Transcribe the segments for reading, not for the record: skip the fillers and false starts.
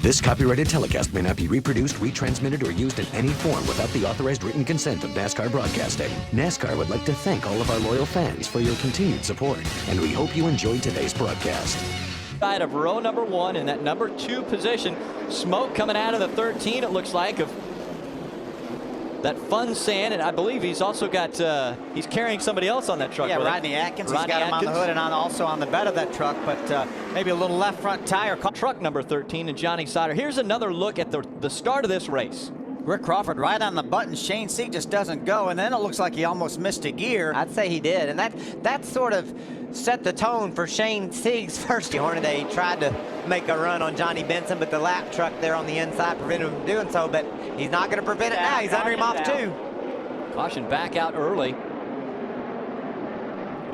This copyrighted telecast may not be reproduced, retransmitted, or used in any form without the authorized written consent of NASCAR Broadcasting. NASCAR would like to thank all of our loyal fans for your continued support, and we hope you enjoyed today's broadcast. Side of row number 1 in that number 2 position. Smoke coming out of the 13, it looks like, of that fun sand, and I believe he's also got, he's carrying somebody else on that truck. Yeah, Rodney Atkins. He's got him on the hood and also on the bed of that truck, but maybe a little left front tire. Truck number 13 and Johnny Sauter. Here's another look at the start of this race. Rick Crawford right on the button. Shane Sieg just doesn't go, and then it looks like he almost missed a gear. I'd say he did, and that sort of set the tone for Shane Sieg's first Hornaday. He tried to make a run on Johnny Benson, but the lap truck there on the inside prevented him from doing so, but he's not going to prevent it now. He's under him off too. Caution back out early.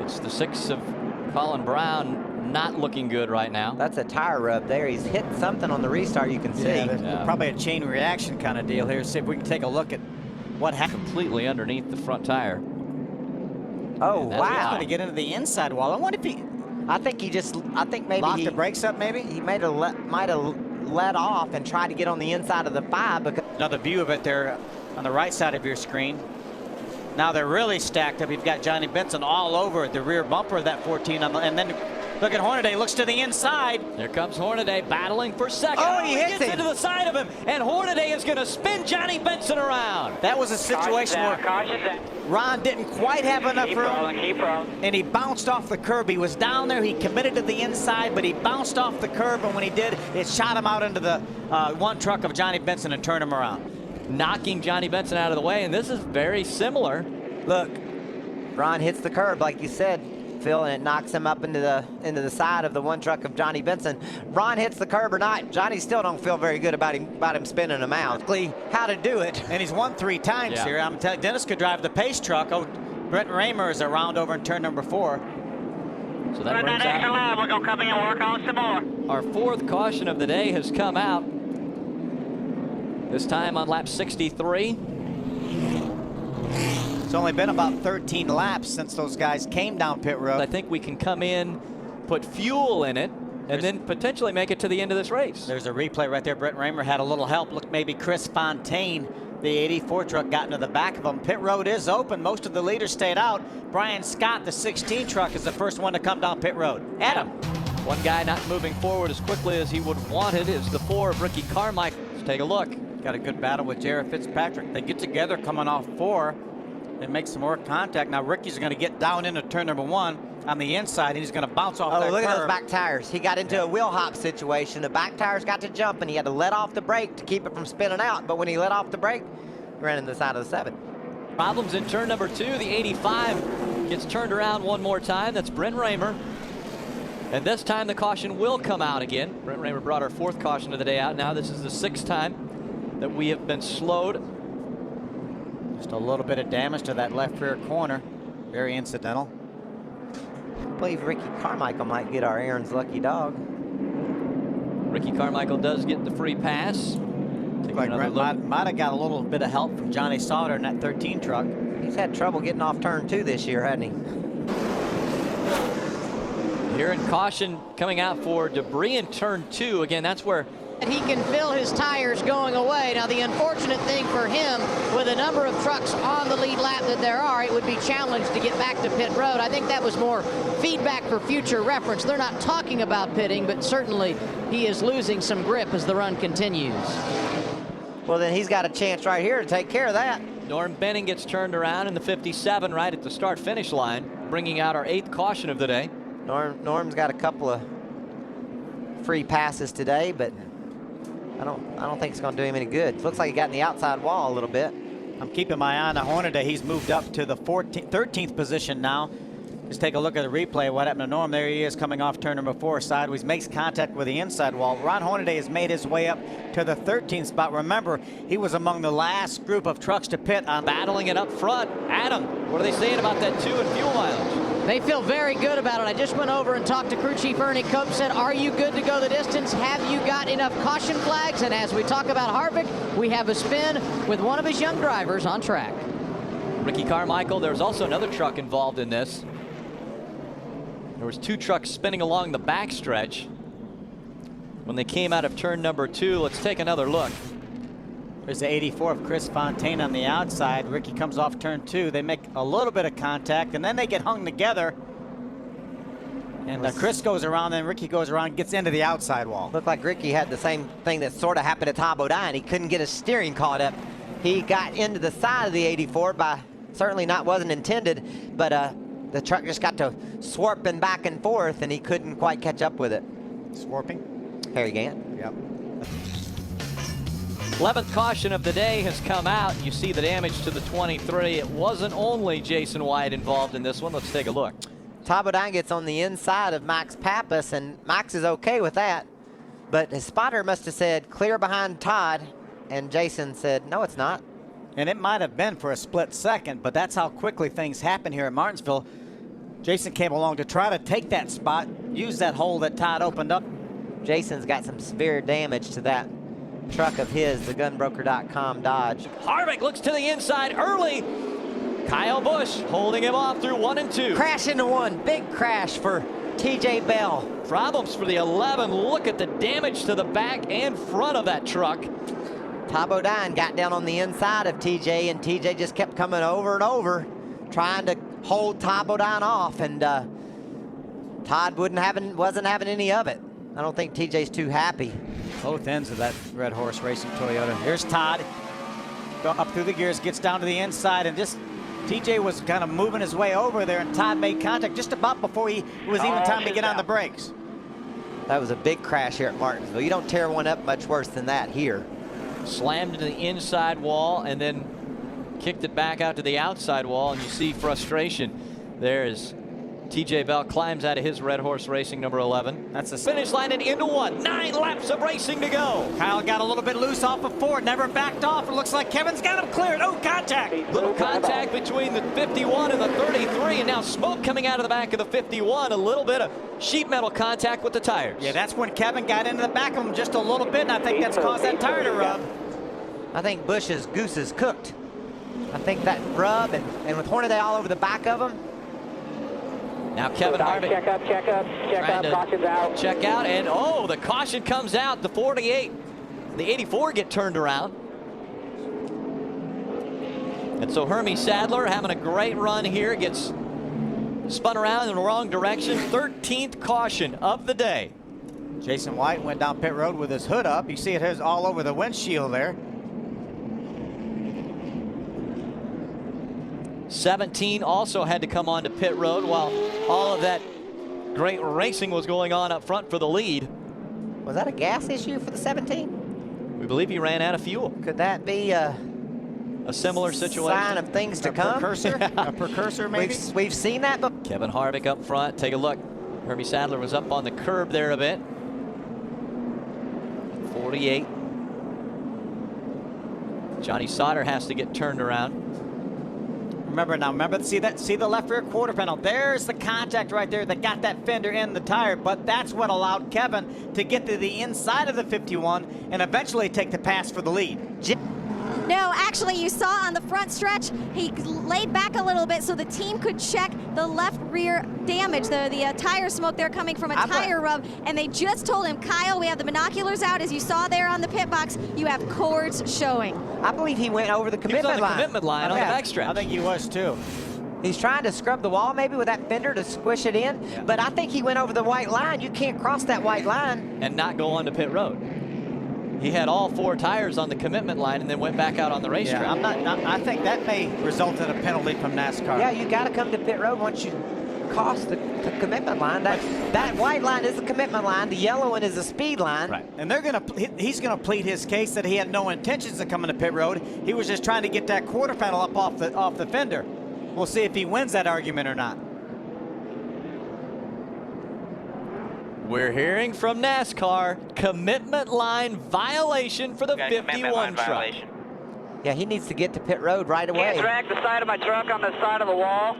It's the 6 of Colin Brown, not looking good right now. That's a tire rub there. He's hit something on the restart, you can see. Yeah, probably a chain reaction kind of deal here. See if we can take a look at what happened. Completely underneath the front tire. Oh, wow. He's going to get into the inside wall. I wonder if he... I think maybe locked the brakes up, maybe? He might have let off and tried to get on the inside of the 5. Because another view of it there on the right side of your screen. Now they're really stacked up. You've got Johnny Benson all over the rear bumper of that 14. And then look at Hornaday, looks to the inside. There comes Hornaday battling for second. Oh, he hits gets into the side of him, and Hornaday is going to spin Johnny Benson around. That was a situation where Ron didn't quite have enough room, and he bounced off the curb. He was down there, he committed to the inside, but he bounced off the curb, and when he did, it shot him out into the one truck of Johnny Benson and turned him around. Knocking Johnny Benson out of the way, and this is very similar. Look, Ron hits the curb, like you said, Phil, and it knocks him up into the side of the one truck of Johnny Benson. Ron hits the curb or not, Johnny still don't feel very good about him spinning him out. How to do it. And he's won 3 times here. I'm telling you, Dennis could drive the pace truck. Oh, Brent Raymer is around over in turn number 4. So that brings out, we're going to come in and work on some more. Our 4th caution of the day has come out. This time on lap 63. It's only been about 13 laps since those guys came down pit road. I think we can come in, put fuel in it, and then potentially make it to the end of this race. There's a replay right there. Brent Raymer had a little help. Look, maybe Chris Fontaine, the 84 truck, got into the back of him. Pit road is open. Most of the leaders stayed out. Brian Scott, the 16 truck, is the first one to come down pit road. Adam. One guy not moving forward as quickly as he would have wanted is the 4 of Ricky Carmichael. Let's take a look. Got a good battle with Jared Fitzpatrick. They get together coming off 4. They make some more contact. Now Ricky's going to get down into turn number 1 on the inside, and he's going to bounce off that curb. Oh, look at those back tires. He got into a wheel hop situation. The back tires got to jump, and he had to let off the brake to keep it from spinning out. But when he let off the brake, ran into the side of the 7. Problems in turn number 2. The 85 gets turned around one more time. That's Brent Raymer. And this time the caution will come out again. Brent Raymer brought our 4th caution of the day out. Now this is the 6th time that we have been slowed. Just a little bit of damage to that left rear corner. Very incidental. I believe Ricky Carmichael might get our Aaron's lucky dog. Ricky Carmichael does get the free pass. Looks like Brent might have got a little bit of help from Johnny Sauter in that 13 truck. He's had trouble getting off turn 2 this year, hasn't he? Here in caution coming out for debris in turn 2. Again, that's where he can feel his tires going away. Now the unfortunate thing for him, with a number of trucks on the lead lap that there are, it would be challenged to get back to pit road. I think that was more feedback for future reference. They're not talking about pitting, but certainly he is losing some grip as the run continues. Well, then he's got a chance right here to take care of that. Norm Benning gets turned around in the 57 right at the start-finish line, bringing out our 8th caution of the day. Norm's got a couple of free passes today, but I don't think it's going to do him any good. Looks like he got in the outside wall a little bit. I'm keeping my eye on the Hornaday. He's moved up to the 13th position now. Just take a look at the replay. What happened to Norm? There he is coming off turn number 4 sideways, makes contact with the inside wall. Ron Hornaday has made his way up to the 13th spot. Remember, he was among the last group of trucks to pit on. Battling it up front. Adam, what are they saying about that 2 and fuel mileage? They feel very good about it. I just went over and talked to crew chief Ernie Cope, said, are you good to go the distance? Have you got enough caution flags? And as we talk about Harvick, we have a spin with one of his young drivers on track. Ricky Carmichael, there's also another truck involved in this. There was 2 trucks spinning along the backstretch. when they came out of turn number 2. Let's take another look. There's the 84 of Chris Fontaine on the outside. Ricky comes off turn 2. They make a little bit of contact, and then they get hung together. And Chris goes around, then Ricky goes around, gets into the outside wall. Looked like Ricky had the same thing that sort of happened to Todd Bodine. He couldn't get his steering caught up. He got into the side of the 84 by certainly wasn't intended, but the truck just got to swarping back and forth, and he couldn't quite catch up with it. Swarping? Harry Gant. Yep. 11th caution of the day has come out. You see the damage to the 23. It wasn't only Jason White involved in this one. Let's take a look. Todd Bodine gets on the inside of Max Pappas, and Max is okay with that. But his spotter must have said, clear behind Todd, and Jason said, no, it's not. And it might have been for a split second, but that's how quickly things happen here at Martinsville. Jason came along to try to take that spot, use that hole that Todd opened up. Jason's got some severe damage to that truck of his, the gunbroker.com Dodge. Harvick looks to the inside early. Kyle Busch holding him off through 1 and 2. Crash into 1, big crash for TJ Bell. Problems for the 11. Look at the damage to the back and front of that truck. Todd Bodine got down on the inside of TJ, and TJ just kept coming over and over, trying to hold Todd Bodine off, and Todd wasn't having any of it. I don't think TJ's too happy. Both ends of that Red Horse Racing Toyota. Here's Todd, go up through the gears, gets down to the inside, and just TJ was kind of moving his way over there, and Todd made contact just about before it was even time to get on the brakes. That was a big crash here at Martinsville. You don't tear one up much worse than that here. Slammed into the inside wall and then kicked it back out to the outside wall, and you see frustration. There's TJ Bell climbs out of his Red Horse Racing number 11. That's the finish line and into 1. 9 laps of racing to go. Kyle got a little bit loose off of 4, never backed off. It looks like Kevin's got him cleared. Oh, contact. Little contact between the 51 and the 33, and now smoke coming out of the back of the 51. A little bit of sheet metal contact with the tires. Yeah, that's when Kevin got into the back of him just a little bit, and I think that's caused that tire to rub. I think Busch's goose is cooked. I think that rub, and with Hornaday all over the back of him. Now Kevin Harvick. Check up, caution's out. Check out, and oh, the caution comes out. The 48, the 84 get turned around. And so Hermie Sadler having a great run here, gets spun around in the wrong direction. 13th caution of the day. Jason White went down pit road with his hood up. You see it is all over the windshield there. 17 also had to come onto pit road while all of that great racing was going on up front for the lead. Was that a gas issue for the 17? We believe he ran out of fuel. Could that be a similar situation? Sign of things to come? A precursor maybe? We've seen that before. Kevin Harvick up front. Take a look. Hermie Sadler was up on the curb there a bit. 48. Johnny Sauter has to get turned around. Remember, see the left rear quarter panel. There's the contact right there that got that fender in the tire, but that's what allowed Kevin to get to the inside of the 51 and eventually take the pass for the lead. No, actually, you saw on the front stretch, he laid back a little bit so the team could check the left rear damage, the tire smoke there coming from a tire rub, and they just told him, Kyle, we have the binoculars out. As you saw there on the pit box, you have cords showing. I believe he went over the commitment line. He was on the commitment line on the backstretch. I think he was too. He's trying to scrub the wall maybe with that fender to squish it in, but I think he went over the white line. You can't cross that white line and not go onto pit road. He had all 4 tires on the commitment line and then went back out on the racetrack. Yeah, I think that may result in a penalty from NASCAR. Yeah, you got to come to pit road once you cross the commitment line. That white line is the commitment line. The yellow one is the speed line. Right. And he's gonna plead his case that he had no intentions of coming to pit road. He was just trying to get that quarter panel up off the fender. We'll see if he wins that argument or not. We're hearing from NASCAR, commitment line violation for the 51 truck. Yeah, he needs to get to pit road right away. Can't drag the side of my truck on the side of the wall.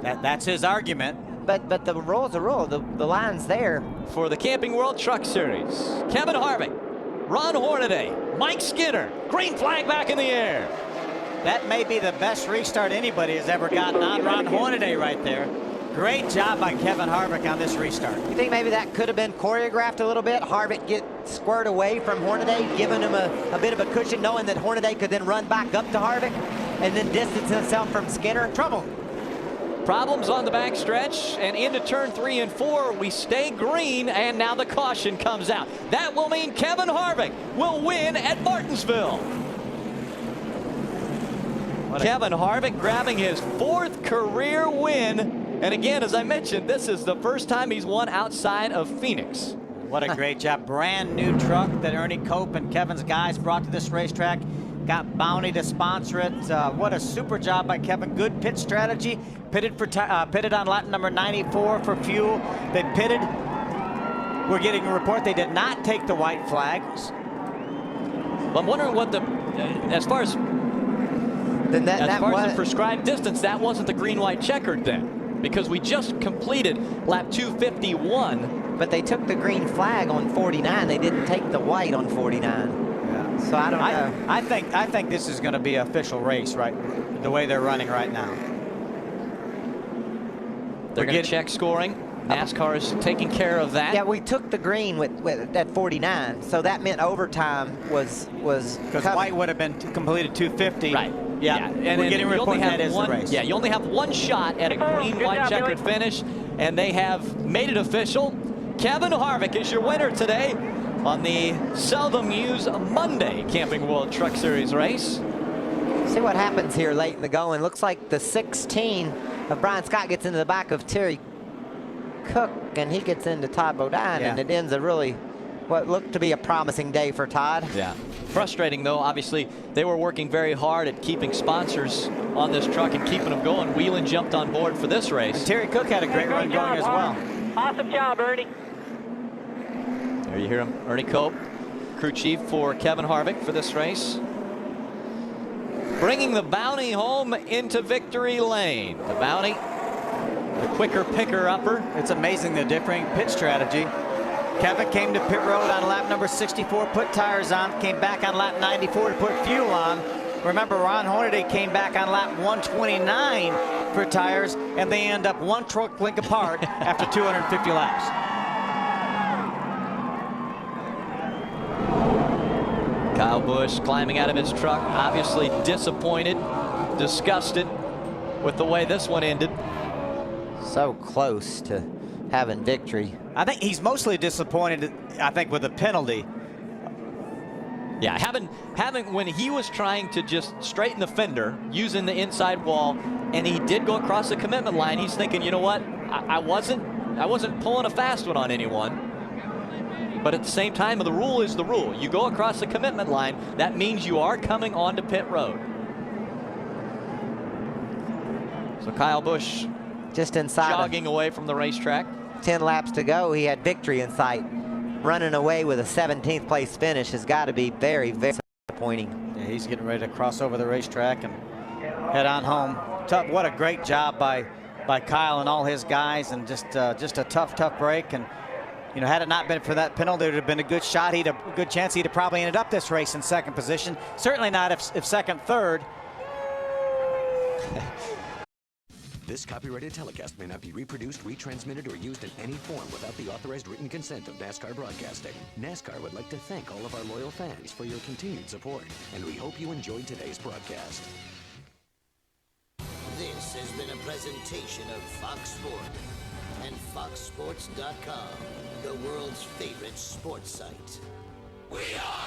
That's his argument. But the rule's a rule. The line's there. For the Camping World Truck Series, Kevin Harvick, Ron Hornaday, Mike Skinner, green flag back in the air. That may be the best restart anybody has ever gotten on Ron Hornaday right there. Great job by Kevin Harvick on this restart. You think maybe that could have been choreographed a little bit? Harvick get squared away from Hornaday, giving him a bit of a cushion, knowing that Hornaday could then run back up to Harvick and then distance himself from Skinner. Trouble. Problems on the backstretch and into turn 3 and 4. We stay green, and now the caution comes out. That will mean Kevin Harvick will win at Martinsville. Kevin Harvick grabbing his 4th career win. And again, as I mentioned, this is the first time he's won outside of Phoenix. What a great job. Brand new truck that Ernie Cope and Kevin's guys brought to this racetrack. Got Bounty to sponsor it. What a super job by Kevin. Good pit strategy. Pitted on lap number 94 for fuel. They pitted. We're getting a report they did not take the white flags. Well, I'm wondering what as far as the prescribed distance, that wasn't the green-white checkered then, because we just completed lap 251. But they took the green flag on 49. They didn't take the white on 49. So I don't know. I think this is going to be an official race, right? The way they're running right now. They're going to check scoring. NASCAR is taking care of that. Yeah, we took the green with at 49, so that meant overtime was because white would have been completed 250. Right. Yeah. And we're getting a report that is the race. Yeah, you only have one shot at a green-white checkered finish, and they have made it official. Kevin Harvick is your winner today on the seldom used Monday Camping World Truck Series race. See what happens here late in the going. Looks like the 16 of Brian Scott gets into the back of Terry Cook, and he gets into Todd Bodine, and it ends a really what looked to be a promising day for Todd. Yeah. Frustrating, though. Obviously, they were working very hard at keeping sponsors on this truck and keeping them going. Whelan jumped on board for this race. And Terry Cook had a great run going as well. Awesome job, Ernie. There you hear him, Ernie Cope, crew chief for Kevin Harvick for this race. Bringing the Bounty home into victory lane. The Bounty, the quicker picker-upper. It's amazing the differing pit strategy. Kevin came to pit road on lap number 64, put tires on, came back on lap 94 to put fuel on. Remember, Ron Hornaday came back on lap 129 for tires, and they end up one truck length apart after 250 laps. Kyle Busch climbing out of his truck, obviously disappointed, disgusted with the way this one ended. So close to having victory. I think he's mostly disappointed, I think, with the penalty. Yeah, having when he was trying to just straighten the fender using the inside wall, and he did go across the commitment line, he's thinking, you know what, I wasn't pulling a fast one on anyone. But at the same time, the rule is the rule. You go across the commitment line, that means you are coming onto pit road. So Kyle Busch just inside, jogging away from the racetrack. 10 laps to go, he had victory in sight. Running away with a 17th place finish has got to be very, very disappointing. Yeah, he's getting ready to cross over the racetrack and head on home. What a great job by Kyle and all his guys, and just a tough break. And you know, had it not been for that penalty, it would have been a good shot. He'd a good chance he'd have probably ended up this race in second position. Certainly not if second, third. This copyrighted telecast may not be reproduced, retransmitted, or used in any form without the authorized written consent of NASCAR Broadcasting. NASCAR would like to thank all of our loyal fans for your continued support, and we hope you enjoyed today's broadcast. This has been a presentation of Fox Sports and FoxSports.com, the world's favorite sports site. We are